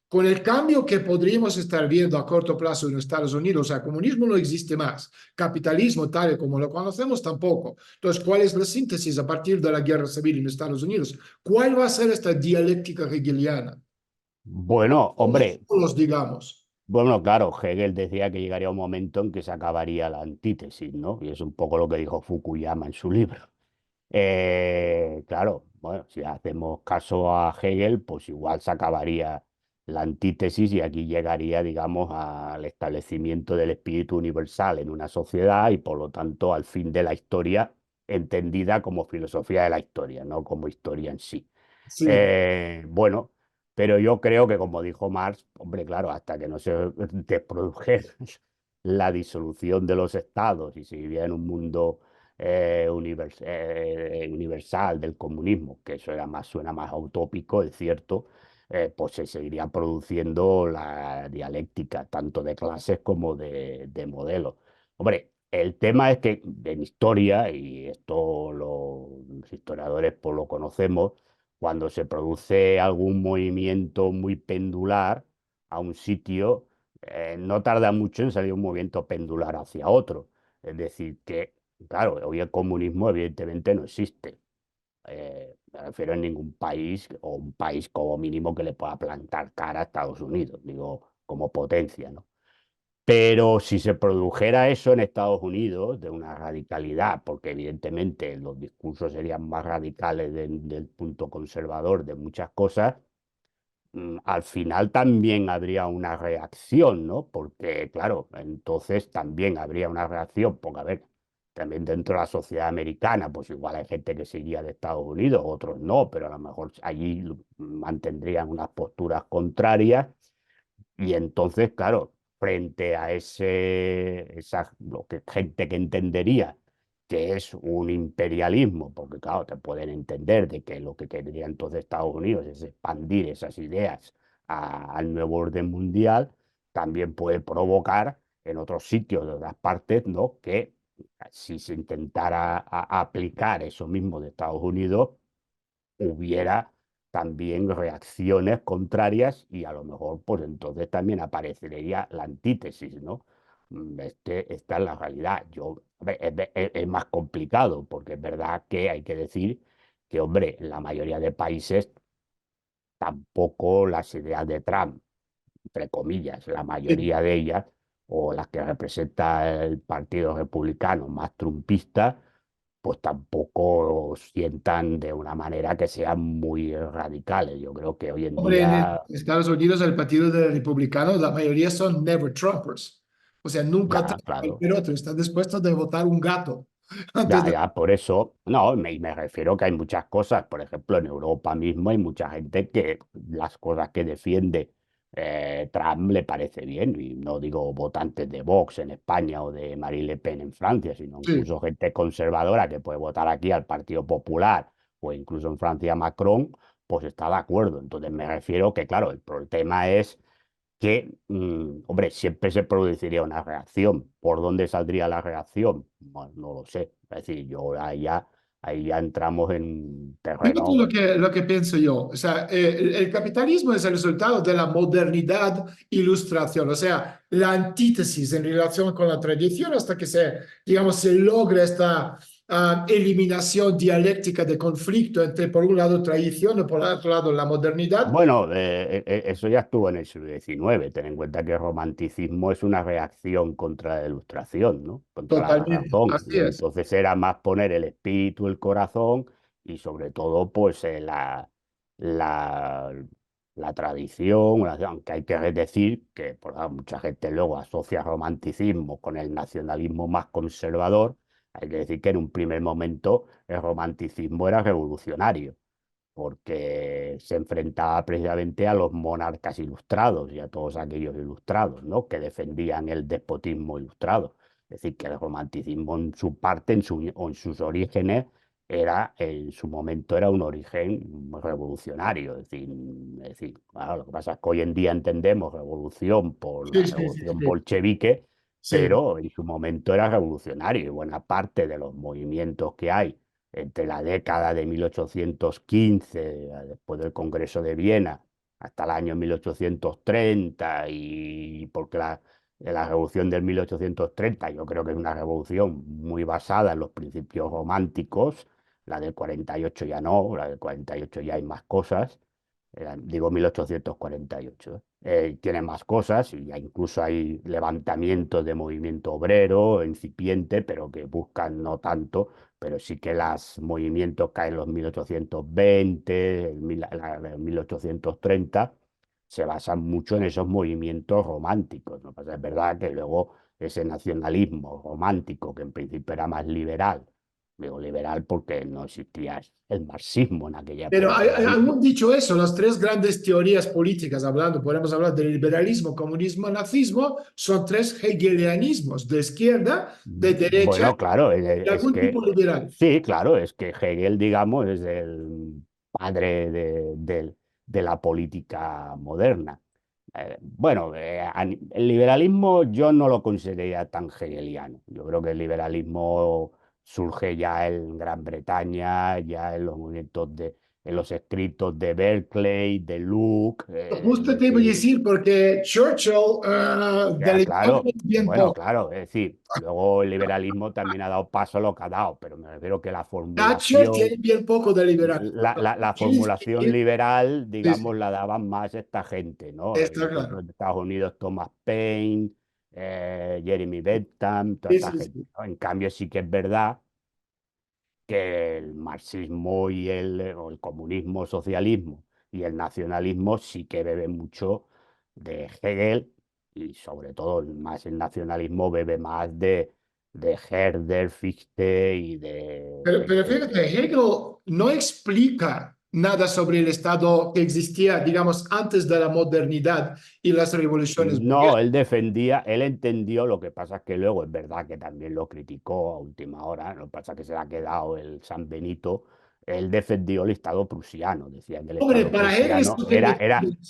Con el cambio que podríamos estar viendo a corto plazo en Estados Unidos, o sea, comunismo no existe más, capitalismo tal y como lo conocemos tampoco. Entonces, ¿cuál es la síntesis a partir de la guerra civil en Estados Unidos? ¿Cuál va a ser esta dialéctica hegeliana? Bueno, Los hombre, polos, digamos. bueno, claro, Hegel decía que llegaría un momento en que se acabaría la antítesis, ¿no? Y es un poco lo que dijo Fukuyama en su libro. Claro, bueno, si hacemos caso a Hegel, pues igual se acabaría la antítesis y aquí llegaría, digamos, al establecimiento del espíritu universal en una sociedad y por lo tanto al fin de la historia entendida como filosofía de la historia, no como historia en sí. Sí. Bueno, pero yo creo que como dijo Marx, hombre, claro, hasta que no se produjera la disolución de los estados y se vivía en un mundo universal del comunismo, que eso era más, suena más utópico, es cierto, pues se seguiría produciendo la dialéctica, tanto de clases como de modelos. Hombre, el tema es que en historia, y esto los historiadores pues lo conocemos, cuando se produce algún movimiento muy pendular a un sitio, no tarda mucho en salir un movimiento pendular hacia otro. Es decir, que, claro, hoy el comunismo evidentemente no existe. Me refiero en ningún país o un país como mínimo que le pueda plantar cara a Estados Unidos, digo, como potencia, ¿no? Pero si se produjera eso en Estados Unidos, de una radicalidad, porque evidentemente los discursos serían más radicales del punto conservador de muchas cosas, al final también habría una reacción, ¿no? Porque, claro, entonces también habría una reacción, porque, a ver, también dentro de la sociedad americana, pues igual hay gente que seguiría de Estados Unidos, otros no, pero a lo mejor allí mantendrían unas posturas contrarias y entonces, claro, frente a lo que gente que entendería que es un imperialismo, porque claro, te pueden entender de que lo que querría entonces Estados Unidos es expandir esas ideas al nuevo orden mundial, también puede provocar en otros sitios de otras partes, ¿no? Que si se intentara aplicar eso mismo de Estados Unidos, hubiera también reacciones contrarias y a lo mejor pues entonces también aparecería la antítesis, ¿no? Esta es la realidad. A ver, es más complicado porque es verdad que hay que decir que, hombre, en la mayoría de países tampoco las ideas de Trump, entre comillas, la Sí. mayoría de ellas, o las que representa el Partido Republicano más trumpista, pues tampoco sientan de una manera que sean muy radicales. Yo creo que hoy en Hombre, en día, Estados Unidos, el partido de republicanos, la mayoría son never Trumpers. O sea, nunca ya, Trump, claro, cualquier otro. Están dispuestos a votar un gato antes ya, de... ya, por eso, no, me refiero que hay muchas cosas, por ejemplo, en Europa mismo hay mucha gente que las cosas que defiende Trump le parece bien, y no digo votantes de Vox en España o de Marine Le Pen en Francia, sino Sí. incluso gente conservadora que puede votar aquí al Partido Popular o incluso en Francia a Macron, pues está de acuerdo. Entonces me refiero que, claro, el problema es que, hombre, siempre se produciría una reacción. ¿Por dónde saldría la reacción? Bueno, no lo sé. Es decir, ahí ya entramos en un Fíjate terreno. lo que pienso yo. O sea, el capitalismo es el resultado de la modernidad ilustración, o sea, la antítesis en relación con la tradición hasta que se, digamos, se logra esta eliminación dialéctica de conflicto entre, por un lado, tradición y por otro lado, la modernidad. Bueno, eso ya estuvo en el siglo XIX. Ten en cuenta que el romanticismo es una reacción contra la ilustración, ¿no? Contra la Totalmente, razón. Y así es. entonces era más poner el espíritu, el corazón y sobre todo, pues, la, la tradición, aunque hay que decir que por ejemplo, mucha gente luego asocia romanticismo con el nacionalismo más conservador, Hay que decir que en un primer momento el romanticismo era revolucionario, porque se enfrentaba precisamente a los monarcas ilustrados y a todos aquellos ilustrados, ¿no? Que defendían el despotismo ilustrado. Es decir, que el romanticismo en su parte, o en sus orígenes, en su momento era un origen revolucionario. Es decir, claro, lo que pasa es que hoy en día entendemos revolución por Sí, la sí, sí, revolución sí. bolchevique, Sí. pero en su momento era revolucionario y buena parte de los movimientos que hay entre la década de 1815, después del Congreso de Viena, hasta el año 1830, y porque la revolución del 1830 yo creo que es una revolución muy basada en los principios románticos, la del 48 ya no, la del 48 ya hay más cosas, digo 1848, tiene más cosas y ya incluso hay levantamientos de movimiento obrero incipiente, pero que buscan no tanto, pero sí que los movimientos que hay en los 1820, en 1830, se basan mucho en esos movimientos románticos, ¿no? Pues es verdad que luego ese nacionalismo romántico, que en principio era más liberal, digo liberal porque no existía el marxismo en aquella Pero época todavía. hemos dicho eso, las tres grandes teorías políticas, hablando, podemos hablar del liberalismo, comunismo, nazismo, son tres hegelianismos, de izquierda, de derecha Bueno, claro, y es algún que tipo liberal. sí, claro, es que Hegel, digamos, es el padre de la política moderna. Bueno, el liberalismo yo no lo consideraría tan hegeliano. Yo creo que el liberalismo surge ya en Gran Bretaña, ya en los en los escritos de Berkeley, de Locke, es Justo te iba a decir, decir, porque Churchill de ya, la historia claro, es bien bueno, poco. claro, es decir, luego el liberalismo también ha dado paso a lo que ha dado, pero me refiero que Thatcher tiene bien poco de liberalismo. la Él- formulación él- liberal, sí, sí, digamos, la daban más esta gente, ¿no? está Por ejemplo, claro. en Estados Unidos, Thomas Paine, Jeremy Bentham, toda Sí, esta sí, gente, sí. ¿no? En cambio, sí que es verdad que el marxismo o el comunismo, socialismo y el nacionalismo sí que beben mucho de Hegel y sobre todo más el nacionalismo bebe más de Herder, Fichte y de Pero gente. fíjate, Hegel no explica nada sobre el Estado que existía, digamos, antes de la modernidad y las revoluciones No, burguesas. él defendía, él entendió, lo que pasa es que luego es verdad que también lo criticó a última hora, lo que pasa es que se le ha quedado el San Benito, él defendió el Estado prusiano, decía que el Hombre, Estado para Hegel prusiano esto que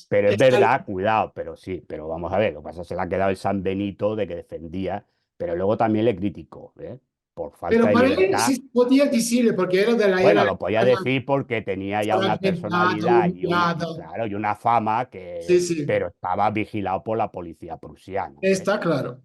pero es está- verdad, cuidado, pero sí, pero vamos a ver, lo que pasa es que se le ha quedado el San Benito de que defendía, pero luego también le criticó, ¿eh? Por falta pero de para él libertad. sí podía decirle, porque era de la Bueno, era lo podía decir porque tenía ya una fragmentada, personalidad humillada. claro, y una fama Sí, que, sí, pero estaba vigilado por la policía prusiana, ¿eh? está claro.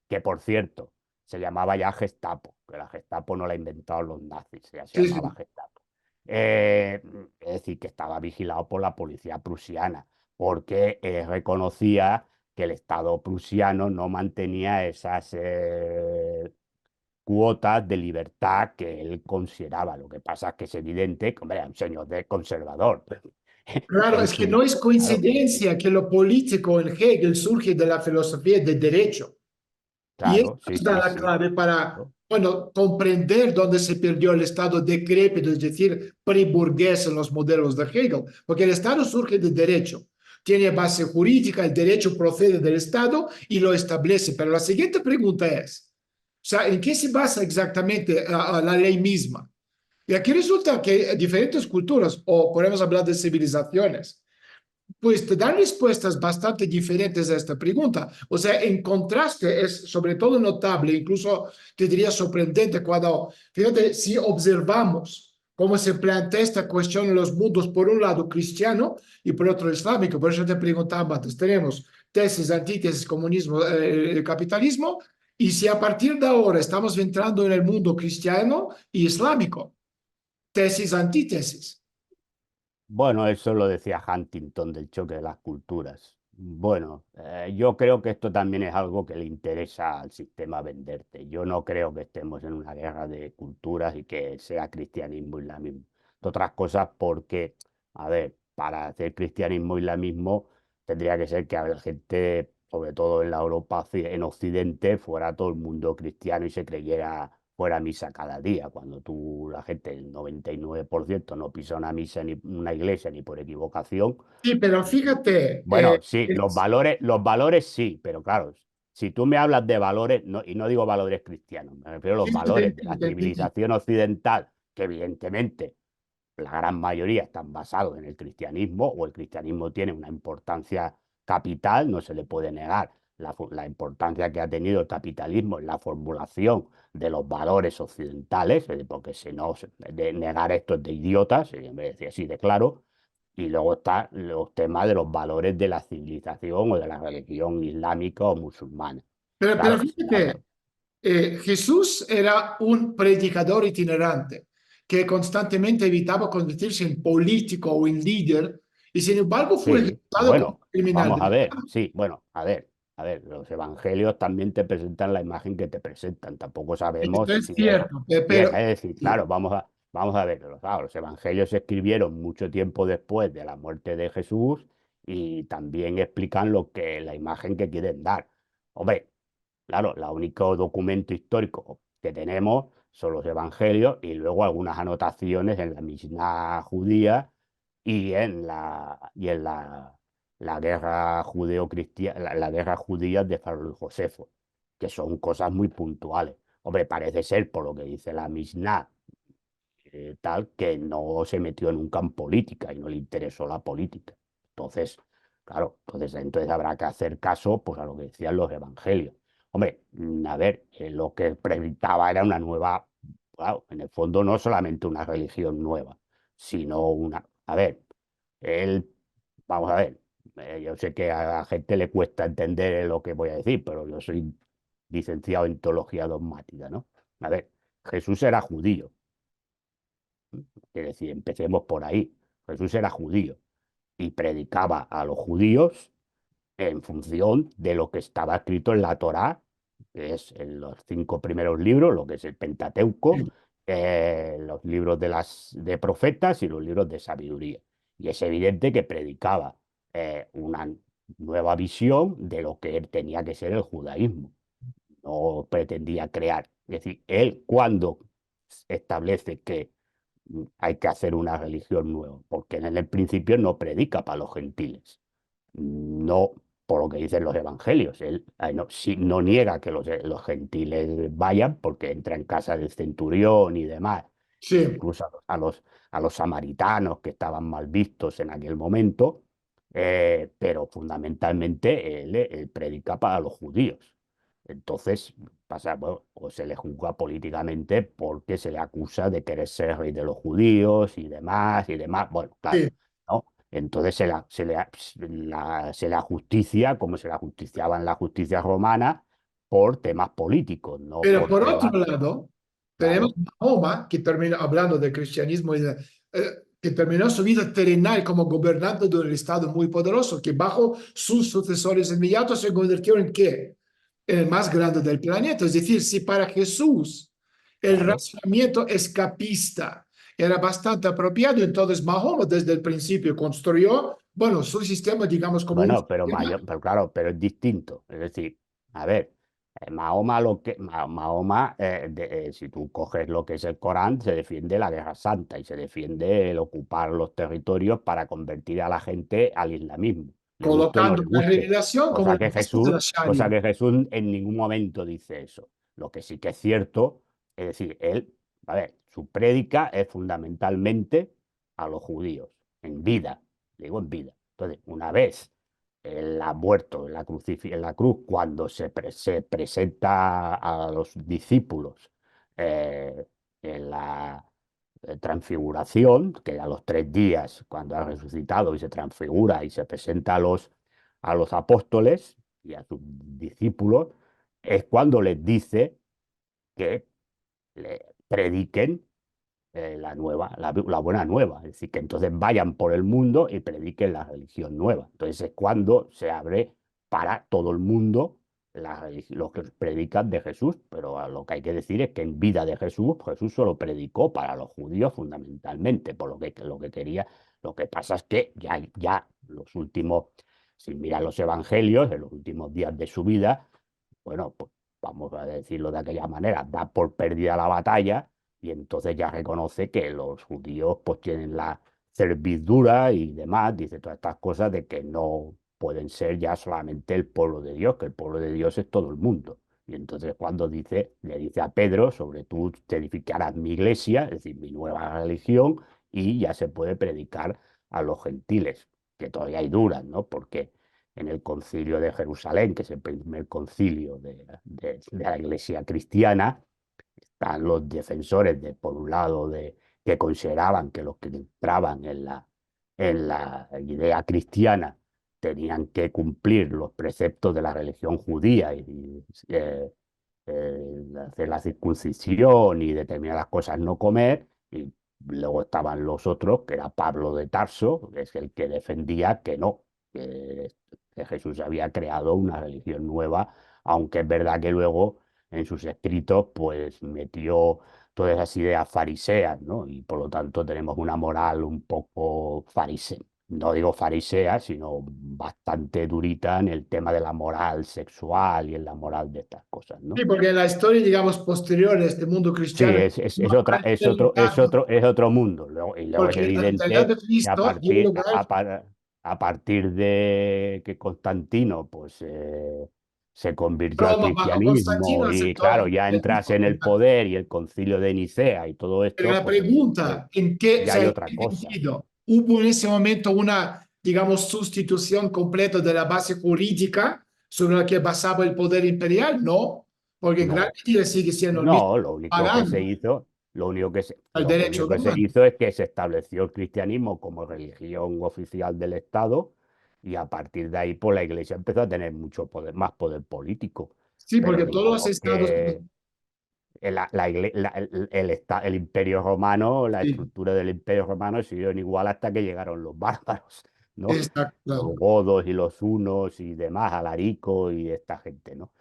Que por cierto, se llamaba ya Gestapo, que la Gestapo no la inventaron los nazis, ya se Sí, llamaba sí. Gestapo. Eh, es decir, que estaba vigilado por la policía prusiana, porque reconocía que el Estado prusiano no mantenía esas cuotas de libertad que él consideraba. Lo que pasa es que es evidente que, hombre, era un señor de conservador. Claro, En es que su, no es claro, coincidencia que lo político en Hegel surge de la filosofía de derecho. Y esto claro, sí, da sí, la sí. clave para, Claro. bueno, comprender dónde se perdió el Estado decrépito, es decir, preburgués en los modelos de Hegel, porque el Estado surge de derecho, tiene base jurídica, el derecho procede del Estado y lo establece. Pero la siguiente pregunta es, o sea, ¿en qué se basa exactamente la ley misma? Y aquí resulta que diferentes culturas, o podemos hablar de civilizaciones, pues te dan respuestas bastante diferentes a esta pregunta. O sea, en contraste es sobre todo notable, incluso te diría sorprendente cuando, fíjate, si observamos cómo se plantea esta cuestión en los mundos, por un lado cristiano y por otro islámico. Por eso te preguntaba antes, tenemos tesis, antítesis, comunismo, capitalismo, y si a partir de ahora estamos entrando en el mundo cristiano y islámico, tesis, antítesis. Bueno, eso lo decía Huntington del choque de las culturas. Bueno, yo creo que esto también es algo que le interesa al sistema venderte. Yo no creo que estemos en una guerra de culturas y que sea cristianismo y islamismo. Entre otras cosas porque, a ver, para hacer cristianismo y islamismo tendría que ser que la gente, sobre todo en la Europa, en Occidente, fuera todo el mundo cristiano y se creyera fuera a misa cada día, cuando tú, la gente, el 99% no pisa una misa ni una iglesia ni por equivocación. Sí, pero fíjate, Bueno, sí, los valores sí, pero claro, si tú me hablas de valores, y no digo valores cristianos, me refiero a los sí, sí, te valores de la entiendo, te entendí. civilización occidental, que evidentemente la gran mayoría están basados en el cristianismo, o el cristianismo tiene una importancia capital, no se le puede negar la importancia que ha tenido el capitalismo en la formulación de los valores occidentales, porque si no, de negar esto es de idiotas, en vez de decir así de claro. Y luego están los temas de los valores de la civilización o de la religión islámica o musulmana. Pero Claro, si habla, fíjate, Jesús era un predicador itinerante que constantemente evitaba convertirse en político o en líder y sin embargo fue sí, ejecutado como bueno, criminal. vamos a ver, sí, bueno, a ver, los evangelios también te presentan la imagen que te presentan, tampoco Esto sabemos es cierto, si es pero decir, claro, vamos a ver, claro, los evangelios se escribieron mucho tiempo después de la muerte de Jesús y también explican la imagen que quieren dar. Hombre, claro, el único documento histórico que tenemos son los evangelios y luego algunas anotaciones en la Mishnah judía y en la guerra judeo-cristiana, la guerra judía de Faro y Josefo, que son cosas muy puntuales. Hombre, parece ser, por lo que dice la Mishnah, tal, que no se metió nunca en política y no le interesó la política. Entonces, claro, entonces habrá que hacer caso pues, a lo que decían los evangelios. Hombre, a ver, lo que predicaba era una nueva, claro, en el fondo no solamente una religión nueva, sino una, a ver, él, vamos a ver, yo sé que a la gente le cuesta entender lo que voy a decir, pero yo soy licenciado en teología dogmática, ¿no? A ver, Jesús era judío, es decir, empecemos por ahí. Jesús era judío y predicaba a los judíos en función de lo que estaba escrito en la Torá, que es en los 5 primeros libros, lo que es el Pentateuco, los libros de profetas y los libros de sabiduría. Y es evidente que predicaba una nueva visión de lo que tenía que ser el judaísmo. No pretendía crear. Es decir, él cuando establece que hay que hacer una religión nueva, porque en el principio no predica para los gentiles, no por lo que dicen los evangelios. Él no, no niega que los gentiles vayan, porque entra en casa del centurión y demás, e sí, incluso a los samaritanos que estaban mal vistos en aquel momento, pero fundamentalmente él predica para los judíos. Entonces, pasa, bueno, o se le juzga políticamente porque se le acusa de querer ser rey de los judíos y demás y demás. Bueno, claro, sí. ¿no? Entonces se le ajusticia como se le ajusticiaba en la justicia romana por temas políticos, no Pero por por otro temas, lado, tenemos claro. Mahoma, que terminó hablando del cristianismo, que terminó su vida terrenal como gobernante de un estado muy poderoso, que bajo sus sucesores inmediatos se convirtió en ¿qué? En el más grande del planeta. Es decir, si para Jesús el Claro. razonamiento escapista era bastante apropiado, entonces Mahoma desde el principio construyó, bueno, su sistema, digamos, como un Bueno, sistema pero claro, pero es distinto. Es decir, a ver, Mahoma, si tú coges lo que es el Corán, se defiende la Guerra Santa y se defiende el ocupar los territorios para convertir a la gente al islamismo, le guste o no colocando le la guste. revelación como la base de la Cosa Sharia. que Jesús en ningún momento dice eso. Lo que sí que es cierto, es decir, él, a ver, su prédica es fundamentalmente a los judíos, en vida, digo en vida. Entonces, una vez él ha muerto en la cruz, cuando se presenta a los discípulos en la transfiguración, que a los 3 días, cuando ha resucitado y se transfigura y se presenta a los apóstoles y a sus discípulos, es cuando les dice que le prediquen la buena nueva, es decir, que entonces vayan por el mundo y prediquen la religión nueva. Entonces es cuando se abre para todo el mundo los que predican de Jesús, pero lo que hay que decir es que en vida de Jesús, Jesús solo predicó para los judíos fundamentalmente, por lo que quería. Lo que pasa es que ya los últimos, si miran los evangelios, en los últimos días de su vida, bueno, pues vamos a decirlo de aquella manera, da por perdida la batalla y entonces ya reconoce que los judíos pues tienen la servidura y demás, dice todas estas cosas de que no pueden ser ya solamente el pueblo de Dios, que el pueblo de Dios es todo el mundo. Y entonces cuando le dice a Pedro, sobre tú te edificarás mi iglesia, es decir, mi nueva religión, y ya se puede predicar a los gentiles, que todavía hay dudas, ¿no? Porque en el concilio de Jerusalén, que es el primer concilio de la iglesia cristiana, están los defensores, por un lado, que consideraban que los que entraban en la idea cristiana tenían que cumplir los preceptos de la religión judía y hacer la circuncisión y determinadas cosas no comer. Y luego estaban los otros, que era Pablo de Tarso, que es el que defendía que no, que, que Jesús había creado una religión nueva, aunque es verdad que luego en sus escritos pues metió todas esas ideas fariseas, ¿no? Y por lo tanto tenemos una moral un poco farisea, no digo farisea, sino bastante durita en el tema de la moral sexual y en la moral de estas cosas, Sí, ¿no? porque en la historia, digamos, posterior de este mundo Sí, cristiano, es otra, es otro mundo. Y luego es porque la totalidad de evidente que Cristo dio lugar a partir de que Constantino pues, se a convirtió al Roma bajo cristianismo Constantino, y aceptó claro, el ya entras cristianismo. en el poder y el concilio de Nicea y todo Pero esto, la pues pregunta, ¿en qué, o ya sea, hay en otra qué cosa. sentido hubo en ese momento una, digamos, sustitución completa de la base jurídica sobre la que basaba el poder imperial? No, porque en gran No, medida sigue siendo el mismo no, lo único que se pagando hizo, al lo derecho único que se romano. hizo es que se estableció el cristianismo como religión oficial del Estado y a partir de ahí pues la Iglesia empezó a tener mucho poder, más poder político. Sí, Pero porque todos los digamos estados, que el Imperio Romano, la sí, estructura del Imperio Romano siguió igual hasta que llegaron los bárbaros, ¿no? Los exacto. godos y los hunos y demás, Alarico y esta gente, ¿no?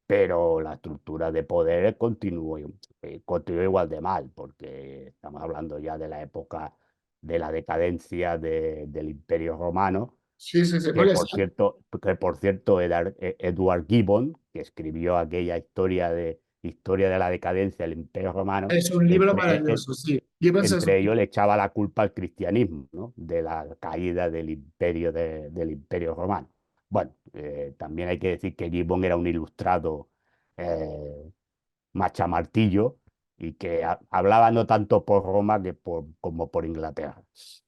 Pero la estructura de poder continuó igual de mal, porque estamos hablando ya de la época de la decadencia del Imperio Romano, Sí, sí, sí, porque sí, que por cierto Edward Gibbon, que escribió aquella historia de la decadencia del Imperio Romano, es un libro maravilloso, sí. Gibbons es un entre ellos le echaba la culpa al cristianismo, ¿no? De la caída del Imperio Romano. Bueno, también hay que decir que Gibbon era un ilustrado eh, machamartillo y que hablaba no tanto por Roma como por Inglaterra.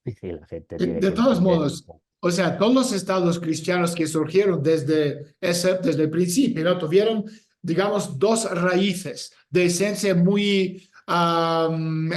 Y la gente tiene De que todos entender un modos, poco. o sea, todos los estados cristianos que surgieron desde el principio, ¿no? Tuvieron, digamos, dos raíces de esencia muy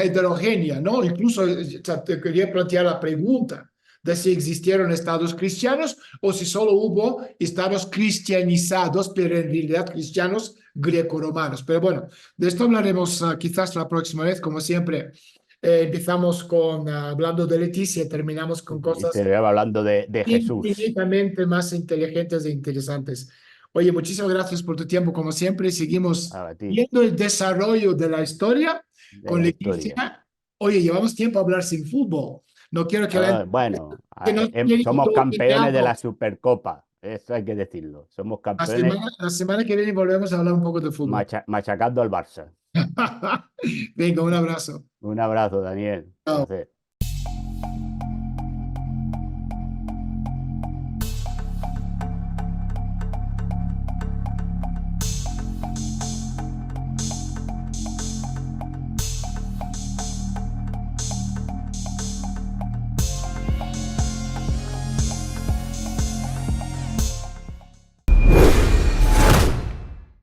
heterogénea, ¿no? Incluso o sea, te quería plantear la pregunta de si existieron estados cristianos o si solo hubo estados cristianizados, pero en realidad cristianos greco-romanos. Pero bueno, de esto hablaremos quizás la próxima vez, como siempre. Empezamos con hablando de Leticia y terminamos con Y cosas te hablando de Jesús. infinitamente más inteligentes e interesantes. Oye, muchísimas gracias por tu tiempo, como siempre. Seguimos A ti, viendo el desarrollo de la historia de con la historia. Leticia. Oye, llevamos tiempo a hablar sin fútbol. No quiero que la gente Bueno, que no tiene somos todo campeones de la engañado. Supercopa, eso hay que decirlo. Somos campeones La semana que viene volvemos a hablar un poco de fútbol. machacando al Barça. Venga, un abrazo. Un abrazo, Daniel. Chao. Placer.